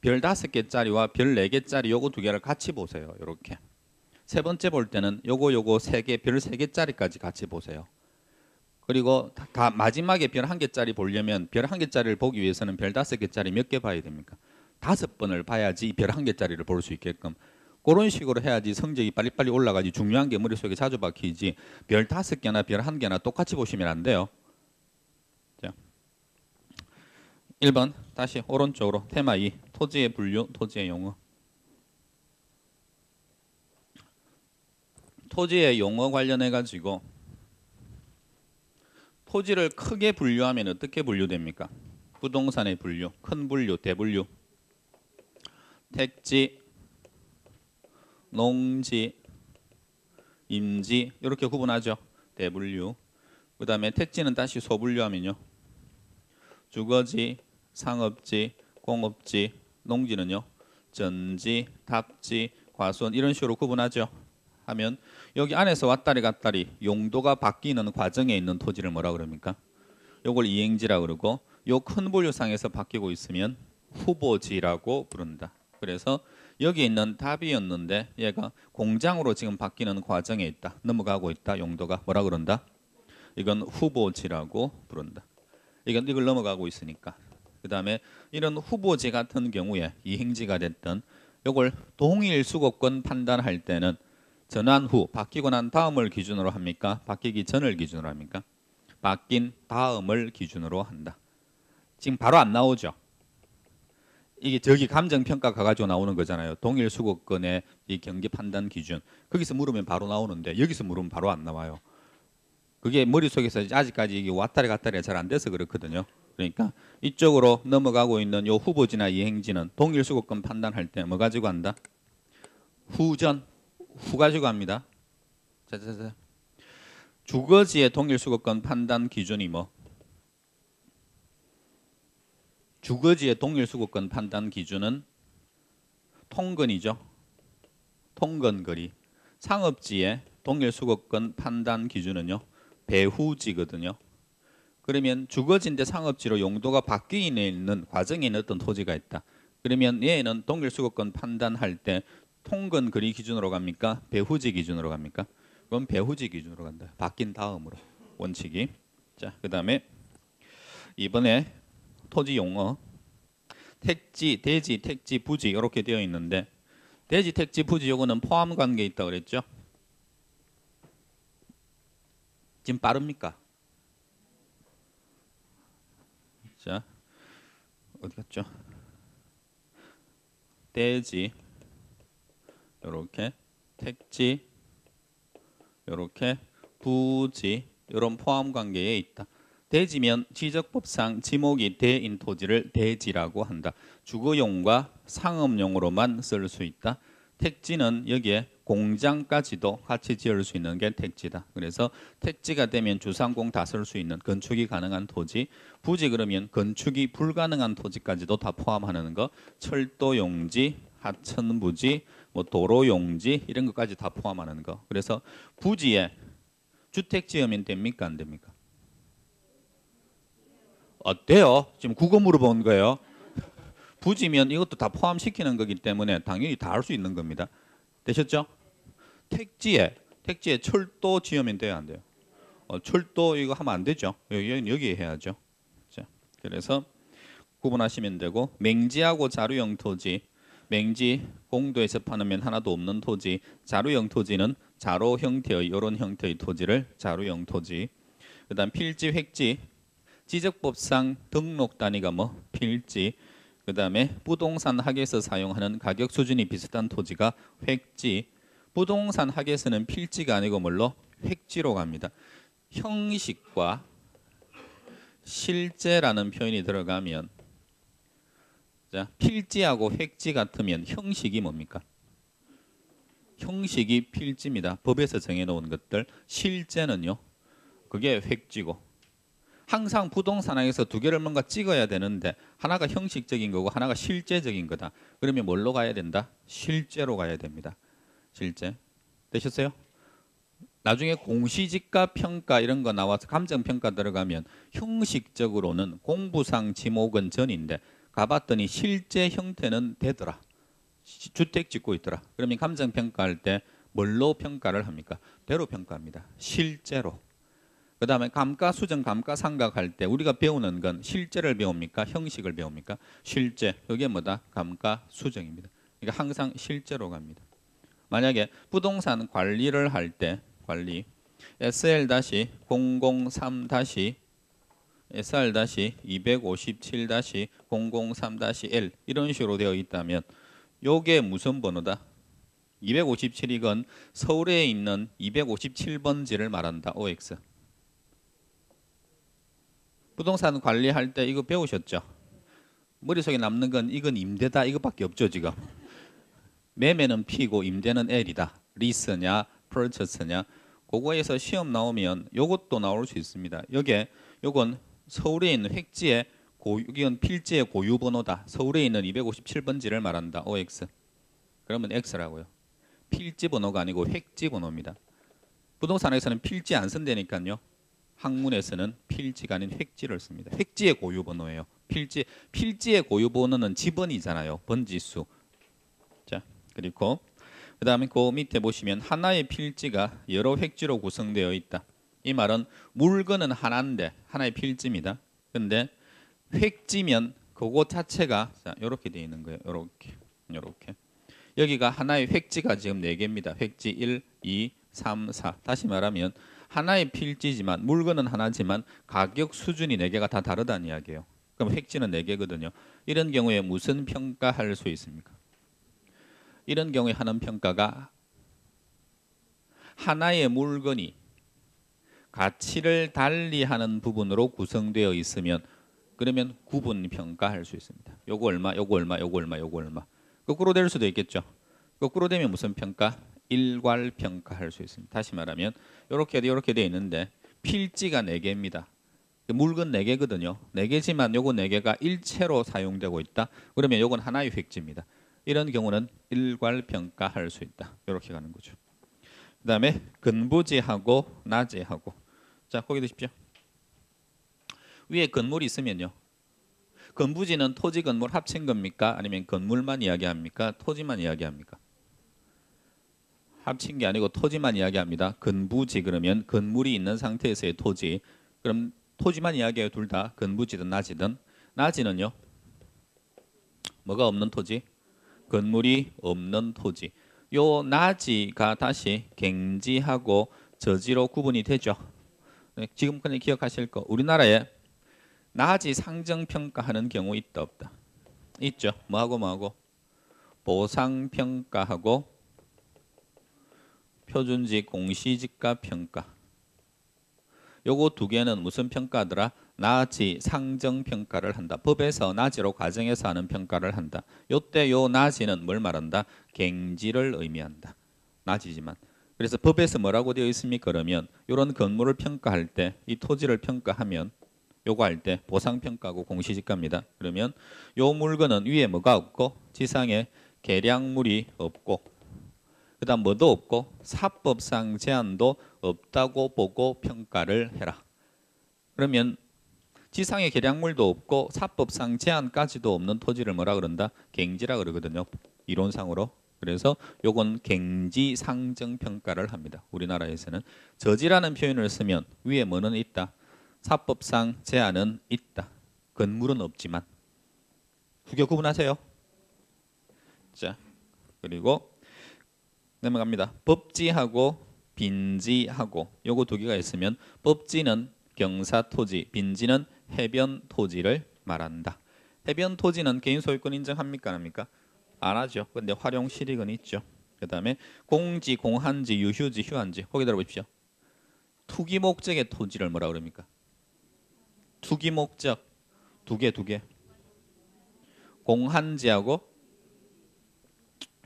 별 5개짜리와 별 4개짜리 요거 두 개를 같이 보세요. 이렇게. 세 번째 볼 때는 요거 세 개, 별 3개짜리까지 같이 보세요. 그리고 다 마지막에 별 1개짜리 보려면 별 1개짜리를 보기 위해서는 별 5개짜리 몇 개 봐야 됩니까? 5번을 봐야지 별 1개짜리를 볼 수 있게끔. 그런 식으로 해야지 성적이 빨리빨리 올라가지. 중요한 게 머릿속에 자주 박히지. 별 5개나 별 1개나 똑같이 보시면 안 돼요. 자, 1번 다시 오른쪽으로 테마 2 토지의 분류, 토지의 용어. 토지의 용어 관련해 가지고 토지를 크게 분류하면 어떻게 분류됩니까? 부동산의 분류, 큰 분류, 대분류. 택지, 농지, 임지 이렇게 구분하죠. 대분류. 그 다음에 택지는 다시 소분류하면요. 주거지, 상업지, 공업지, 농지는요. 전지, 답지, 과수원 이런 식으로 구분하죠. 하면 여기 안에서 왔다리 갔다리 용도가 바뀌는 과정에 있는 토지를 뭐라 그럽니까? 요걸 이행지라 그러고 요 큰 분류상에서 바뀌고 있으면 후보지라고 부른다. 그래서 여기 있는 답이었는데 얘가 공장으로 지금 바뀌는 과정에 있다. 넘어가고 있다. 용도가 뭐라 그런다? 이건 후보지라고 부른다. 이걸 넘어가고 있으니까. 그 다음에 이런 후보지 같은 경우에 이행지가 됐던 요걸 동일 수거권 판단할 때는 전환 후, 바뀌고 난 다음을 기준으로 합니까? 바뀌기 전을 기준으로 합니까? 바뀐 다음을 기준으로 한다. 지금 바로 안 나오죠? 이게 저기 감정평가 가가지고 나오는 거잖아요. 동일 수거권의 이 경계 판단 기준. 거기서 물으면 바로 나오는데 여기서 물으면 바로 안 나와요. 그게 머릿속에서 아직까지 이게 왔다리 갔다리가 잘 안 돼서 그렇거든요. 그러니까 이쪽으로 넘어가고 있는 요 후보지나 이행지는 동일 수거권 판단할 때 뭐 가지고 한다? 후 가지고 합니다. 자. 주거지의 동일 수거권 판단 기준이 뭐? 주거지의 동일 수거권 판단 기준은 통근이죠. 통근거리. 상업지의 동일 수거권 판단 기준은요. 배후지거든요. 그러면 주거지인데 상업지로 용도가 바뀌는 과정에 있는 어떤 토지가 있다. 그러면 얘는 동일 수거권 판단할 때 통근거리 기준으로 갑니까? 배후지 기준으로 갑니까? 그럼 배후지 기준으로 간다. 바뀐 다음으로 원칙이. 자, 그다음에 이번에 토지 용어 택지, 대지, 택지, 부지 이렇게 되어 있는데 대지, 택지, 부지 요거는 포함 관계에 있다 그랬죠? 지금 빠릅니까? 자, 어디 갔죠? 대지 요렇게 택지 요렇게 부지 이런 포함 관계에 있다. 대지면 지적법상 지목이 대인 토지를 대지라고 한다. 주거용과 상업용으로만 쓸 수 있다. 택지는 여기에 공장까지도 같이 지을 수 있는 게 택지다. 그래서 택지가 되면 주상공 다 쓸 수 있는 건축이 가능한 토지. 부지 그러면 건축이 불가능한 토지까지도 다 포함하는 거. 철도용지, 하천부지, 뭐 도로용지 이런 것까지 다 포함하는 거. 그래서 부지에 주택 지으면 됩니까? 안 됩니까? 어때요? 지금 그거 물어본 거예요. 부지면 이것도 다 포함시키는 거기 때문에 당연히 다 할 수 있는 겁니다. 되셨죠? 택지에 철도 지으면 돼요, 안 돼요? 철도 이거 하면 안 되죠. 여기 해야죠. 자, 그래서 구분하시면 되고 맹지하고 자루형 토지. 맹지 공도에 접하면 하나도 없는 토지. 자루형 토지는 자로 형태의 이런 형태의 토지를 자루형 토지. 그다음 필지, 획지. 지적법상 등록 단위가 뭐 필지. 그다음에 부동산 학에서 사용하는 가격 수준이 비슷한 토지가 획지. 부동산 학에서는 필지가 아니고 뭘로? 획지로 갑니다. 형식과 실제라는 표현이 들어가면 자, 필지하고 획지 같으면 형식이 뭡니까? 형식이 필지입니다. 법에서 정해놓은 것들. 실제는요. 그게 획지고. 항상 부동산항에서 두 개를 뭔가 찍어야 되는데 하나가 형식적인 거고 하나가 실제적인 거다. 그러면 뭘로 가야 된다? 실제로 가야 됩니다. 실제. 되셨어요? 나중에 공시지가 평가 이런 거 나와서 감정평가 들어가면 형식적으로는 공부상 지목은 전인데 가봤더니 실제 형태는 되더라. 주택 짓고 있더라. 그러면 감정평가할 때 뭘로 평가를 합니까? 대로 평가합니다. 실제로. 그 다음에 감가수정, 감가상각할 때 우리가 배우는 건 실제를 배웁니까? 형식을 배웁니까? 실제. 그게 뭐다? 감가수정입니다. 그러니까 항상 실제로 갑니다. 만약에 부동산 관리를 할 때 관리 SL-003- SR-257-003-L 이런 식으로 되어 있다면 요게 무슨 번호다? 257이건 서울에 있는 257번지를 말한다. OX. 부동산 관리할 때 이거 배우셨죠? 머릿속에 남는 건 이건 임대다 이것밖에 없죠 지금. 매매는 P고 임대는 L이다. 리스냐 purchase냐 그거에서 시험 나오면 요것도 나올 수 있습니다. 요건 서울에 있는 획지의 이건 필지의 고유 번호다. 서울에 있는 257번지를 말한다. OX. 그러면 X라고요. 필지 번호가 아니고 획지 번호입니다. 부동산에서는 필지 안 쓴다니까요. 학문에서는 필지가 아닌 획지를 씁니다. 획지의 고유 번호예요. 필지의 고유 번호는 지번이잖아요. 번지수. 자, 그리고 그다음에 그 밑에 보시면 하나의 필지가 여러 획지로 구성되어 있다. 이 말은 물건은 하나인데 하나의 필지입니다. 근데 획지면 그거 자체가 자, 이렇게 되어 있는 거예요. 이렇게. 여기가 하나의 획지가 지금 4개입니다. 획지 1, 2, 3, 4. 다시 말하면 하나의 필지지만 물건은 하나지만 가격 수준이 4개가 다 다르다는 이야기예요. 그럼 획지는 4개거든요. 이런 경우에 무슨 평가할 수 있습니까? 이런 경우에 하는 평가가 하나의 물건이 가치를 달리하는 부분으로 구성되어 있으면 그러면 구분 평가할 수 있습니다. 요거 얼마, 요거 얼마, 요거 얼마, 요거 얼마. 거꾸로 될 수도 있겠죠. 거꾸로 되면 무슨 평가? 일괄 평가할 수 있습니다. 다시 말하면 이렇게 되어 있는데 필지가 4개입니다. 물건 4개거든요. 4개지만 요거 4개가 일체로 사용되고 있다. 그러면 요건 하나의 획지입니다. 이런 경우는 일괄 평가할 수 있다. 이렇게 가는 거죠. 그 다음에 근부지하고 나지하고 자 거기 드십시오. 위에 건물이 있으면요. 근부지는 토지 건물 합친 겁니까? 아니면 건물만 이야기합니까? 토지만 이야기합니까? 합친 게 아니고 토지만 이야기합니다. 근부지 그러면 건물이 있는 상태에서의 토지. 그럼 토지만 이야기해요. 둘 다 근부지든 나지든. 나지는요. 뭐가 없는 토지? 건물이 없는 토지. 요 나지가 다시 갱지하고 저지로 구분이 되죠. 네, 지금 그냥 기억하실 거. 우리나라에 나지 상정평가하는 경우 있다 없다? 있죠. 뭐하고 보상평가하고 표준지 공시지가 평가. 요거 2개는 무슨 평가더라? 나지 상정평가를 한다. 법에서 나지로 가정해서 하는 평가를 한다. 요때 요 나지는 뭘 말한다? 갱지를 의미한다. 나지지만. 그래서 법에서 뭐라고 되어 있습니까? 그러면 이런 건물을 평가할 때 이 토지를 평가하면 요거 할 때 보상평가하고 공시지가입니다. 그러면 요 물건은 위에 뭐가 없고 지상에 계량물이 없고 그 다음 뭐도 없고 사법상 제한도 없다고 보고 평가를 해라. 그러면 지상에 계량물도 없고 사법상 제한까지도 없는 토지를 뭐라 그런다? 갱지라 그러거든요. 이론상으로. 그래서 요건 갱지 상정 평가를 합니다. 우리나라에서는 저지라는 표현을 쓰면 위에 뭐는 있다? 사법상 제한은 있다. 건물은 없지만. 구겨 구분하세요. 자, 그리고 넘어갑니다. 법지하고 빈지하고 요거 2개가 있으면 법지는 경사토지, 빈지는 해변토지를 말한다. 해변토지는 개인 소유권 인정합니까? 안 합니까? 안 하죠. 근데 활용 실익은 있죠. 그 다음에 공지, 공한지, 유휴지, 휴한지 거기 들어보십시오. 투기 목적의 토지를 뭐라 그럽니까? 투기 목적 2개. 공한지하고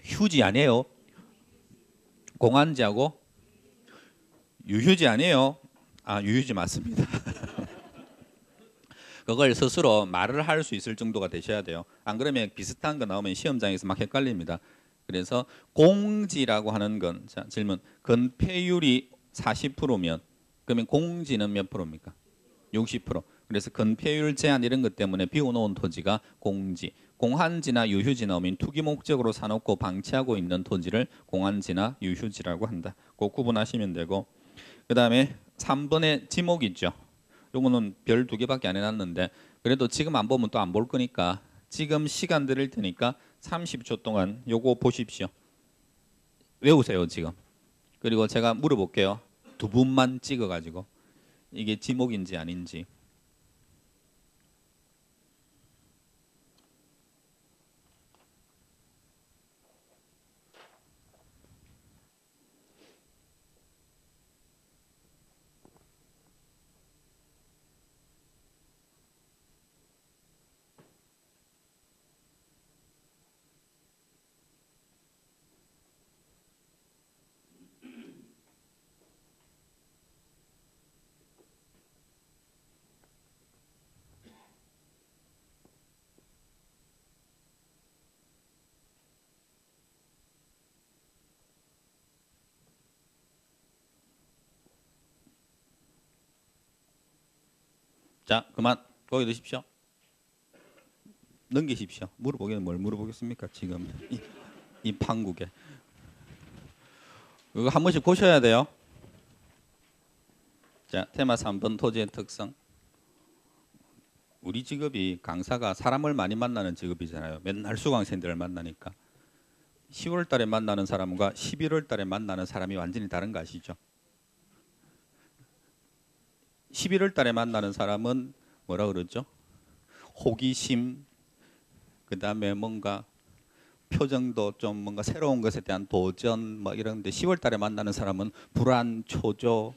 휴지 아니에요. 공한지하고 유휴지 아니에요. 아, 유휴지 맞습니다. 그걸 스스로 말을 할 수 있을 정도가 되셔야 돼요. 안 그러면 비슷한 거 나오면 시험장에서 막 헷갈립니다. 그래서 공지라고 하는 건 자, 질문. 건폐율이 40%면 그러면 공지는 몇 프로입니까? 60%. 그래서 건폐율 제한 이런 것 때문에 비워놓은 토지가 공지, 공한지나 유휴지 나오면 투기 목적으로 사놓고 방치하고 있는 토지를 공한지나 유휴지라고 한다. 꼭 구분하시면 되고, 그 다음에 3번에 지목 있죠. 요거는 별 2개밖에 안 해놨는데 그래도 지금 안 보면 또 안 볼 거니까 지금 시간 드릴 테니까 30초 동안 요거 보십시오. 외우세요 지금. 그리고 제가 물어볼게요. 2분만 찍어가지고 이게 지목인지 아닌지. 자, 그만 거기 두십시오. 넘기십시오. 물어보기는 뭘 물어보겠습니까? 지금 이 판국에. 이거 한 번씩 보셔야 돼요. 자, 테마 3번 토지의 특성. 우리 직업이 강사가 사람을 많이 만나는 직업이잖아요. 맨날 수강생들을 만나니까. 10월 달에 만나는 사람과 11월 달에 만나는 사람이 완전히 다른 거 아시죠? 11월 달에 만나는 사람은 뭐라 그러죠? 호기심, 그 다음에 뭔가 표정도 좀 뭔가 새로운 것에 대한 도전 뭐 이런데 10월 달에 만나는 사람은 불안, 초조.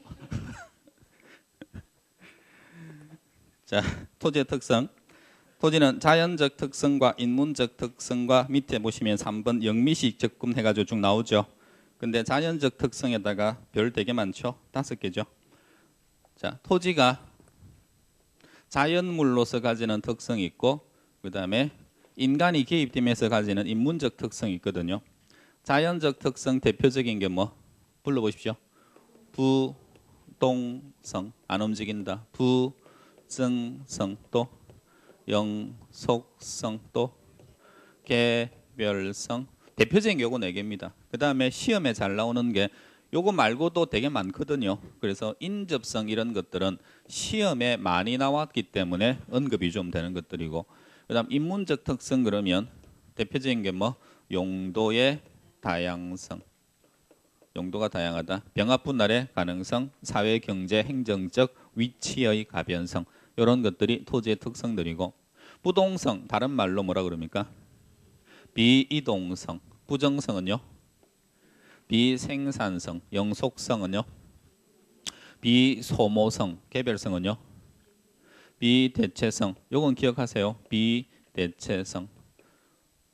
자, 토지의 특성. 토지는 자연적 특성과 인문적 특성과 밑에 보시면 3번 영미식 접근해가지고 쭉 나오죠. 근데 자연적 특성에다가 별 되게 많죠. 5개죠. 자, 토지가 자연물로서 가지는 특성이 있고 그 다음에 인간이 개입되면서 가지는 인문적 특성이 있거든요. 자연적 특성 대표적인 게 뭐? 불러보십시오. 부동성, 안 움직인다. 부증성, 또 영속성, 또 개별성. 대표적인 게 요거 4개입니다. 그 다음에 시험에 잘 나오는 게 요거 말고도 되게 많거든요. 그래서 인접성 이런 것들은 시험에 많이 나왔기 때문에 언급이 좀 되는 것들이고, 그 다음 인문적 특성 그러면 대표적인 게 뭐? 용도의 다양성. 용도가 다양하다. 병합분할의 가능성, 사회, 경제, 행정적 위치의 가변성. 이런 것들이 토지의 특성들이고, 부동성, 다른 말로 뭐라 그럽니까? 비이동성. 부정성은요? 비생산성. 영속성은요? 비소모성. 개별성은요? 비대체성. 요건 기억하세요. 비대체성.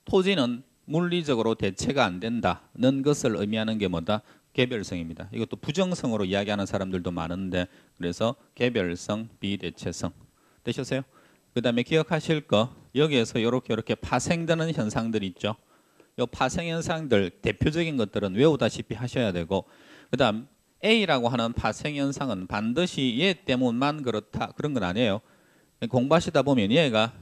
토지는 물리적으로 대체가 안 된다는 것을 의미하는 게 뭐다? 개별성입니다. 이것도 부정성으로 이야기하는 사람들도 많은데, 그래서 개별성, 비대체성. 되셨어요? 그 다음에 기억하실 거, 여기에서 이렇게 파생되는 현상들이 있죠. 이 파생 현상들 대표적인 것들은 외우다시피 하셔야 되고, 그 다음 A라고 하는 파생 현상은 반드시 얘 때문만 그렇다 그런 건 아니에요. 공부하시다 보면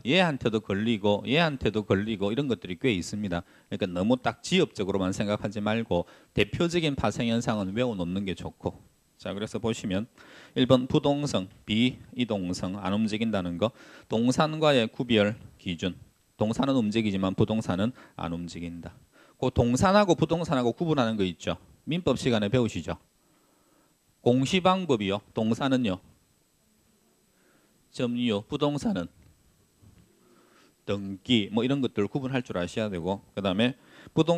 얘한테도 걸리고 얘한테도 걸리고 이런 것들이 꽤 있습니다. 그러니까 너무 딱 지엽적으로만 생각하지 말고 대표적인 파생 현상은 외워놓는 게 좋고. 자, 그래서 보시면 1번 부동성, 비이동성, 안 움직인다는 거. 동산과의 구별 기준. 동산은 움직이지만 부동산은 안 움직인다. 그 동산하고 부동산하고 구분하는 거 있죠. 민법 시간에 배우시죠. 공시방법이요. 동산은요. 점유, 부동산은 등기 뭐 이런 것들 구분할 줄 아셔야 되고, 그 다음에 부동